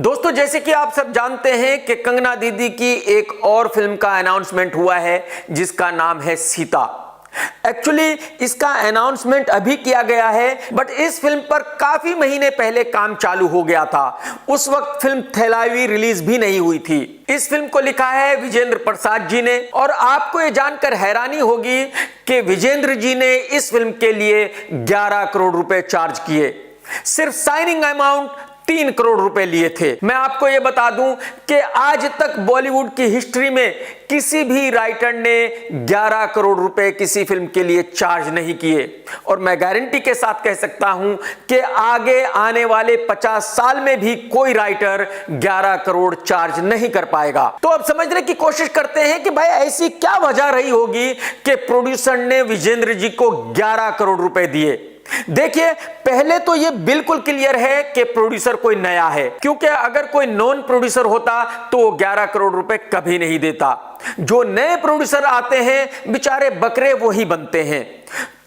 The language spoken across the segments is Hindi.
दोस्तों, जैसे कि आप सब जानते हैं कि कंगना दीदी की एक और फिल्म का अनाउंसमेंट हुआ है जिसका नाम है सीता। एक्चुअली इसका अनाउंसमेंट अभी किया गया है, बट इस फिल्म पर काफी महीने पहले काम चालू हो गया था। उस वक्त फिल्म थैलावी रिलीज भी नहीं हुई थी। इस फिल्म को लिखा है विजेंद्र प्रसाद जी ने, और आपको यह जानकर हैरानी होगी कि विजेंद्र जी ने इस फिल्म के लिए 11 करोड़ रुपए चार्ज किए। सिर्फ साइनिंग अमाउंट 3 करोड़ रुपए लिए थे। मैं आपको यह बता दूं कि आज तक बॉलीवुड की हिस्ट्री में किसी भी राइटर ने 11 करोड़ रुपए किसी फिल्म के लिए चार्ज नहीं किए, और मैं गारंटी के साथ कह सकता हूं कि आगे आने वाले 50 साल में भी कोई राइटर 11 करोड़ चार्ज नहीं कर पाएगा। तो अब समझने की कोशिश करते हैं कि भाई ऐसी क्या वजह रही होगी कि प्रोड्यूसर ने विजेंद्र जी को 11 करोड़ रुपए दिए। देखिए, पहले तो यह बिल्कुल क्लियर है कि प्रोड्यूसर कोई नया है, क्योंकि अगर कोई नॉन प्रोड्यूसर होता तो 11 करोड़ रुपए कभी नहीं देता। जो नए प्रोड्यूसर आते हैं बेचारे बकरे वही बनते हैं।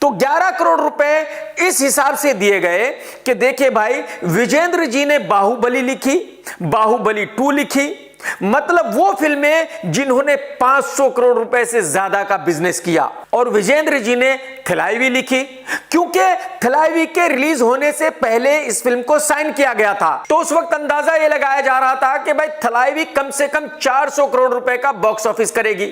तो 11 करोड़ रुपए इस हिसाब से दिए गए कि देखिए भाई, विजेंद्र जी ने बाहुबली लिखी, बाहुबली 2 लिखी, मतलब वो फिल्में जिन्होंने 500 करोड़ रुपए से ज्यादा का बिजनेस किया, और विजेंद्र जी ने थैलावी लिखी क्योंकि थैलावी के रिलीज होने से पहले इस फिल्म को साइन किया गया था। तो उस वक्त अंदाजा यह लगाया जा रहा था कि भाई थैलावी कम से कम 400 करोड़ रुपए का बॉक्स ऑफिस करेगी,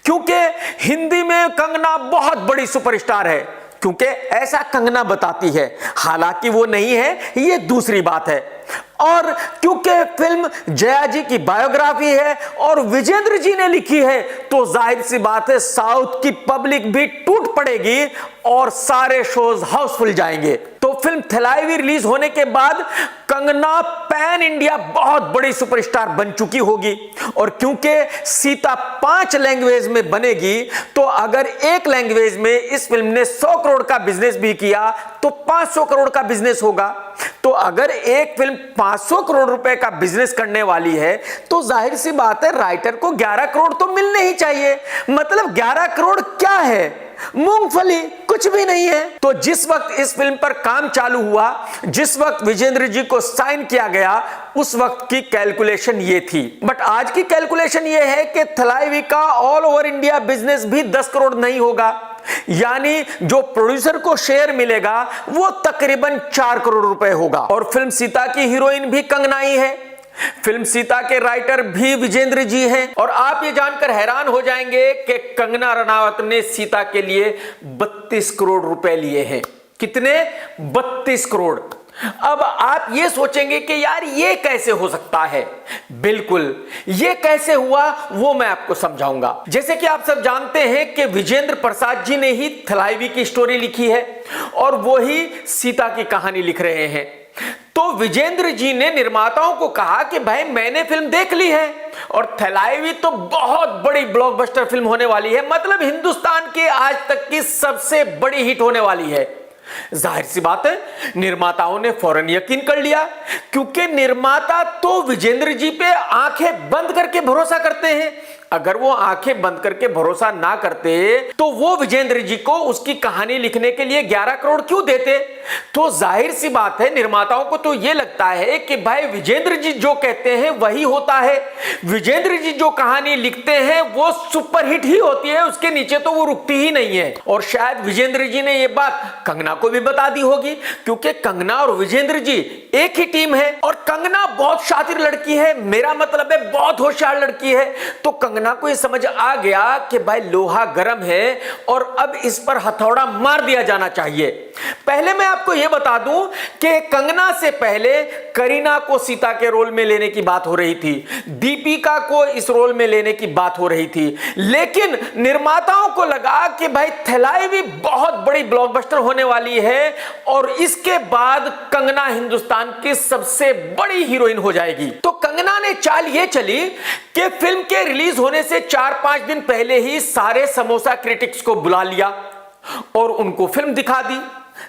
क्योंकि हिंदी में कंगना बहुत बड़ी सुपरस्टार है, क्योंकि ऐसा कंगना बताती है। हालांकि वो नहीं है, ये दूसरी बात है। और क्योंकि फिल्म जया जी की बायोग्राफी है और विजेंद्र जी ने लिखी है, तो जाहिर सी बात है साउथ की पब्लिक भी टूट पड़ेगी और सारे शोज हाउसफुल जाएंगे। तो फिल्म थैलावी रिलीज होने के बाद कंगना पैन इंडिया बहुत बड़ी सुपरस्टार बन चुकी होगी, और क्योंकि सीता 5 लैंग्वेज में बनेगी, तो अगर एक लैंग्वेज में इस फिल्म ने 100 करोड़ का बिजनेस भी किया तो 500 करोड़ का बिजनेस होगा। तो अगर एक फिल्म 500 करोड़ रुपए का बिजनेस करने वाली है, तो जाहिर सी बात है राइटर को 11 करोड़ तो मिलने ही चाहिए। मतलब 11 करोड़ क्या है? मूंगफली, कुछ भी नहीं है। तो जिस वक्त इस फिल्म पर काम चालू हुआ, जिस वक्त विजेंद्र जी को साइन किया गया, उस वक्त की कैलकुलेशन ये थी। बट आज की कैलकुलेशन ये है कि थैलावी का ऑल ओवर इंडिया बिजनेस भी 10 करोड़ नहीं होगा, यानी जो प्रोड्यूसर को शेयर मिलेगा वो तकरीबन 4 करोड़ रुपए होगा। और फिल्म सीता की हीरोइन भी कंगना ही है, फिल्म सीता के राइटर भी विजेंद्र जी हैं, और आप ये जानकर हैरान हो जाएंगे कि कंगना रनावत ने सीता के लिए 32 करोड़ रुपए लिए हैं। कितने? 32 करोड़। अब आप ये सोचेंगे कि यार ये कैसे हो सकता है। बिल्कुल, ये कैसे हुआ वो मैं आपको समझाऊंगा। जैसे कि आप सब जानते हैं कि विजेंद्र प्रसाद जी ने ही थैलावी की स्टोरी लिखी है और वो ही सीता की कहानी लिख रहे हैं। तो विजेंद्र जी ने निर्माताओं को कहा कि भाई मैंने फिल्म देख ली है और थैलावी तो बहुत बड़ी ब्लॉकबस्टर फिल्म होने वाली है, मतलब हिंदुस्तान की आज तक की सबसे बड़ी हिट होने वाली है। जाहिर सी बात है निर्माताओं ने फौरन यकीन कर लिया, क्योंकि निर्माता तो विजेंद्र जी पे आंखें बंद करके भरोसा करते हैं। अगर वो आंखें बंद करके भरोसा ना करते तो वो विजेंद्र जी को उसकी कहानी लिखने के लिए 11 करोड़ क्यों देते? तो जाहिर सी बात है निर्माताओं को तो ये लगता है कि भाई विजेंद्र जी जो कहते हैं वही होता है, विजेंद्र जी जो कहानी लिखते हैं वो सुपरहिट ही होती है, उसके नीचे तो वो रुकती ही नहीं है। और शायद विजेंद्र जी ने ये बात कंगना को भी बता दी होगी, क्योंकि कंगना और विजेंद्र जी एक ही टीम है, और कंगना बहुत शातिर लड़की है, मेरा मतलब है बहुत होशियार लड़की है। तो कंगना को ये समझ आ गया कि भाई लोहा गर्म है और अब इस पर हथौड़ा मार दिया जाना चाहिए। पहले मैं आपको यह बता दूं कि कंगना से पहले करीना को सीता के रोल में लेने की बात हो रही थी, दीपिका को इस रोल में लेने की बात हो रही थी, लेकिन निर्माताओं को लगा कि भाई थैलावी बहुत बड़ी ब्लॉकबस्टर होने वाली है और इसके बाद कंगना हिंदुस्तान की सबसे बड़ी हीरोइन हो जाएगी। तो कंगना ने चाल ये चली कि फिल्म के रिलीज होने से 4-5 दिन पहले ही सारे समोसा क्रिटिक्स को बुला लिया और उनको फिल्म दिखा दी,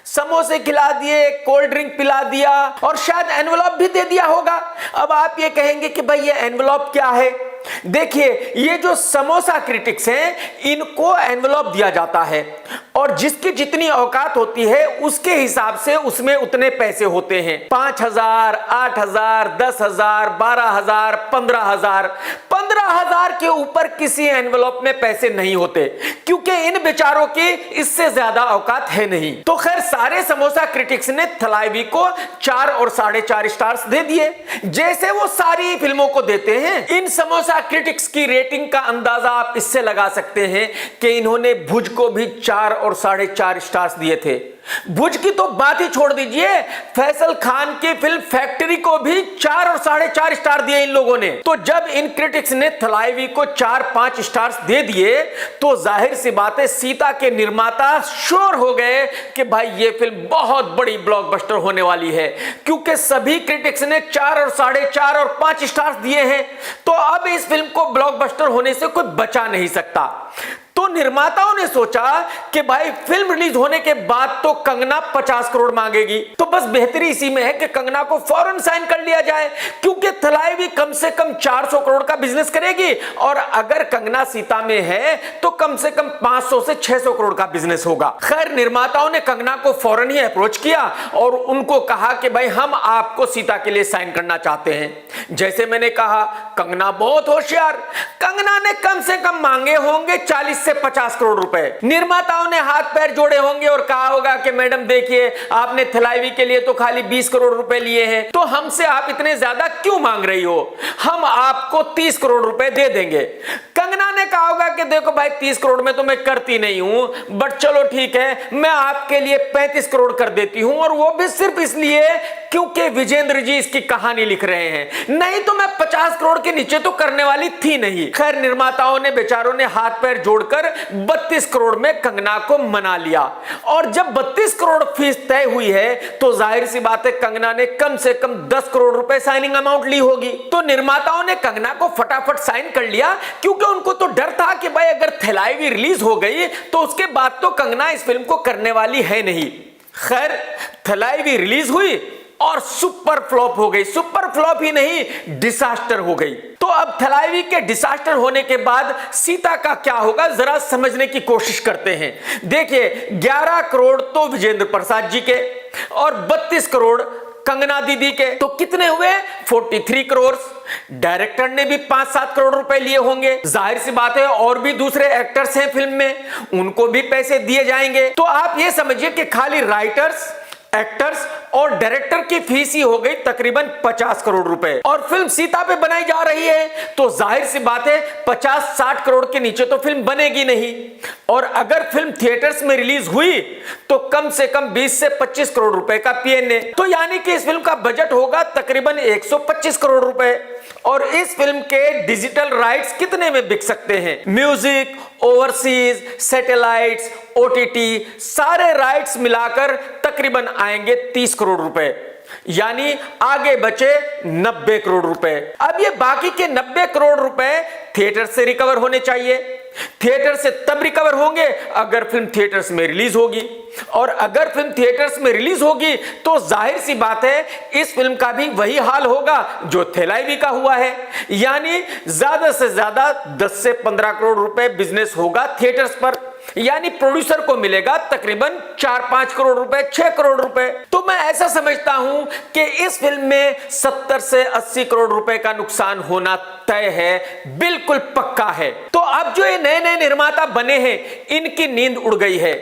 समोसे खिला दिए, कोल्ड ड्रिंक पिला दिया और शायद एनवलप भी दे दिया होगा। अब आप ये कहेंगे कि भाई ये एनवलप क्या है? देखिए, ये जो समोसा क्रिटिक्स हैं, इनको एनवेलप दिया जाता है और जिसकी जितनी औकात होती है उसके हिसाब से उसमें उतने पैसे होते हैं। 5,000, 8,000, 10,000, 12,000, 15,000। 15,000 के ऊपर किसी एनवेलप में पैसे नहीं होते, क्योंकि इन बेचारों की इससे ज्यादा औकात है नहीं। तो खैर, सारे समोसा क्रिटिक्स ने थलाइवी को 4 और 4.5 स्टार्स दे दिए, जैसे वो सारी फिल्मों को देते हैं। इन समोसा क्रिटिक्स की रेटिंग का अंदाजा आप इससे लगा सकते हैं कि इन्होंने भुज को भी 4 और 4.5 स्टार्स दिए थे। भुज की तो बात ही छोड़ दीजिए, फैसल खान की फिल्म फैक्ट्री को भी 4 और 4.5 स्टार दिए इन लोगों ने। तो जब इन क्रिटिक्स ने थलाइवी को 4-5 स्टार्स दे दिए, तो जाहिर सी बात है सीता के निर्माता श्योर हो गए कि भाई ये फिल्म बहुत बड़ी ब्लॉकबस्टर होने वाली है, क्योंकि सभी क्रिटिक्स ने 4 और 4.5 और 5 स्टार्स दिए हैं। तो अब इस फिल्म को ब्लॉकबस्टर होने से कोई बचा नहीं सकता। तो निर्माताओं ने सोचा कि भाई फिल्म रिलीज होने के बाद तो कंगना 50 करोड़ मांगेगी, तो बस बेहतरी इसी में है कि कंगना को फौरन साइन कर लिया जाए, क्योंकि थलाइवी कम से कम 400 करोड़ का बिजनेस करेगी और अगर कंगना सीता में है तो कम से कम 500 से 600 करोड़ का बिजनेस होगा। खैर, निर्माताओं ने कंगना को फौरन ही अप्रोच किया और उनको कहा कि भाई हम आपको सीता के लिए साइन करना चाहते हैं। जैसे मैंने कहा, कंगना बहुत होशियार, कंगना ने कम से कम मांगे होंगे 40 से 50 करोड़ रुपए। निर्माताओं ने हाथ पैर जोड़े होंगे और कहा होगा कि मैडम देखिए, आपने थलाइवी के लिए तो खाली 20 करोड़ रुपए लिए हैं, तो हमसे आप इतने ज्यादा क्यों मांग रही हो, हम आपको 30 करोड़ रुपए दे देंगे। कंगना ने कहा होगा कि देखो भाई, 30 करोड़ में तो मैं करती नहीं हूं, बट चलो ठीक है, मैं आपके लिए 35 करोड़ कर देती हूं, और वो भी सिर्फ इसलिए क्योंकि विजेंद्र जी इसकी कहानी लिख रहे हैं, नहीं तो मैं 50 करोड़ के नीचे तो करने वाली थी नहीं। खैर, निर्माताओं ने बेचारों ने हाथ पैर जोड़कर 32 करोड़ में कंगना को मना लिया, और जब 32 करोड़ फीस तय हुई है तो जाहिर सी बात है कंगना ने कम से कम 10 करोड़ रुपए साइनिंग अमाउंट ली होगी। तो निर्माताओं ने कंगना को फटाफट साइन कर लिया, क्योंकि उनको तो डर था कि भाई अगर थलाइवी रिलीज हो गई तो उसके बाद तो कंगना इस फिल्म को करने वाली है नहीं। खैर, थलाइवी रिलीज हुई और सुपर फ्लॉप हो गई। सुपर फ्लॉप ही नहीं, डिसास्टर हो गई। तो अब थलाइवी के डिसास्टर होने के बाद सीता का क्या होगा, जरा समझने की कोशिश करते हैं। देखिए, 11 करोड़ तो विजेंद्र प्रसाद जी के और 32 करोड़ कंगना दीदी के, तो कितने हुए, 43 करोड़। डायरेक्टर ने भी 5-7 करोड़ रुपए लिए होंगे। जाहिर सी बात है और भी दूसरे एक्टर्स हैं फिल्म में, उनको भी पैसे दिए जाएंगे। तो आप ये समझिए कि खाली राइटर्स, एक्टर्स और डायरेक्टर की फीस ही हो गई तकरीबन 50 करोड़ रुपए। और फिल्म सीता पे बनाई जा रही है, तो जाहिर सी बात है 50-60 करोड़ के नीचे तो फिल्म बनेगी नहीं। और अगर फिल्म थिएटर्स में रिलीज हुई तो कम से कम 20 से 25 करोड़ रुपए का पीएनए, तो यानी कि इस फिल्म का बजट होगा तकरीबन 125 करोड़ रुपए। और इस फिल्म के डिजिटल राइट्स कितने में बिक सकते हैं, म्यूजिक, ओवरसीज, सैटेलाइट्स, ओटीटी, सारे राइट्स मिलाकर तकरीबन आएंगे 30 करोड़ रुपए, यानी आगे बचे 90 करोड़ रुपए। अब ये बाकी के 90 करोड़ रुपए थिएटर से रिकवर होने चाहिए। थिएटर से तब रिकवर होंगे अगर फिल्म थिएटर्स में रिलीज होगी, और अगर फिल्म थिएटर्स में रिलीज होगी तो जाहिर सी बात है इस फिल्म का भी वही हाल होगा जो थलाइवी का हुआ है, यानी ज्यादा से ज्यादा 10 से 15 करोड़ रुपए बिजनेस होगा थिएटर्स पर, यानी प्रोड्यूसर को मिलेगा तकरीबन 4-5 करोड़ रुपए, 6 करोड़ रुपए। तो मैं ऐसा समझता हूं कि इस फिल्म में 70 से 80 करोड़ रुपए का नुकसान होना तय है, बिल्कुल पक्का है। तो अब जो ये नए नए निर्माता बने हैं, इनकी नींद उड़ गई है,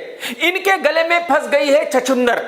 इनके गले में फंस गई है छछूंदर,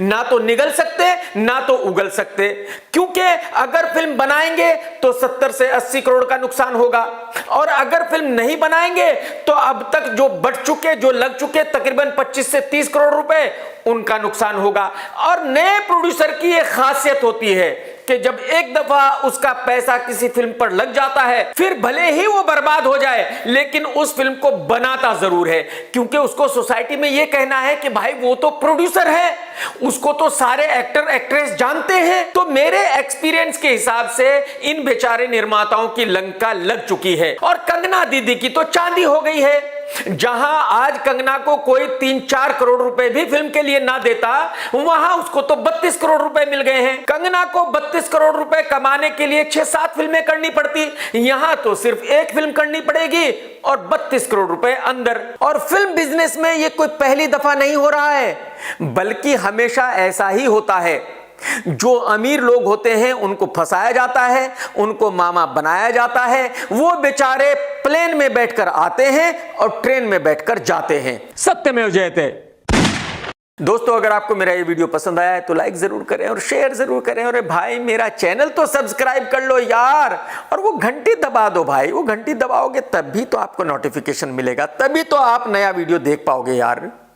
ना तो निगल सकते ना तो उगल सकते, क्योंकि अगर फिल्म बनाएंगे तो 70 से 80 करोड़ का नुकसान होगा, और अगर फिल्म नहीं बनाएंगे तो अब तक जो बढ़ चुके, जो लग चुके तकरीबन 25 से 30 करोड़ रुपए, उनका नुकसान होगा। और नए प्रोड्यूसर की एक खासियत होती है कि जब एक दफा उसका पैसा किसी फिल्म पर लग जाता है, फिर भले ही वो बर्बाद हो जाए लेकिन उस फिल्म को बनाता जरूर है, क्योंकि उसको सोसाइटी में ये कहना है कि भाई वो तो प्रोड्यूसर है, उसको तो सारे एक्टर एक्ट्रेस जानते हैं। तो मेरे एक्सपीरियंस के हिसाब से इन बेचारे निर्माताओं की लंका लग चुकी है, और कंगना दीदी की तो चांदी हो गई है। जहां आज कंगना को कोई 3-4 करोड़ रुपए भी फिल्म के लिए ना देता, वहां उसको तो 32 करोड़ रुपए मिल गए हैं। कंगना को 32 करोड़ रुपए कमाने के लिए 6-7 फिल्में करनी पड़ती, यहां तो सिर्फ एक फिल्म करनी पड़ेगी और 32 करोड़ रुपए अंदर। और फिल्म बिजनेस में यह कोई पहली दफा नहीं हो रहा है, बल्कि हमेशा ऐसा ही होता है। जो अमीर लोग होते हैं उनको फंसाया जाता है, उनको मामा बनाया जाता है, वो बेचारे प्लेन में बैठकर आते हैं और ट्रेन में बैठकर जाते हैं। सत्यमेव जयते। दोस्तों, अगर आपको मेरा ये वीडियो पसंद आया है तो लाइक जरूर करें और शेयर जरूर करें। और भाई, मेरा चैनल तो सब्सक्राइब कर लो यार, और वो घंटी दबा दो भाई। वो घंटी दबाओगे तब भी तो आपको नोटिफिकेशन मिलेगा, तभी तो आप नया वीडियो देख पाओगे यार।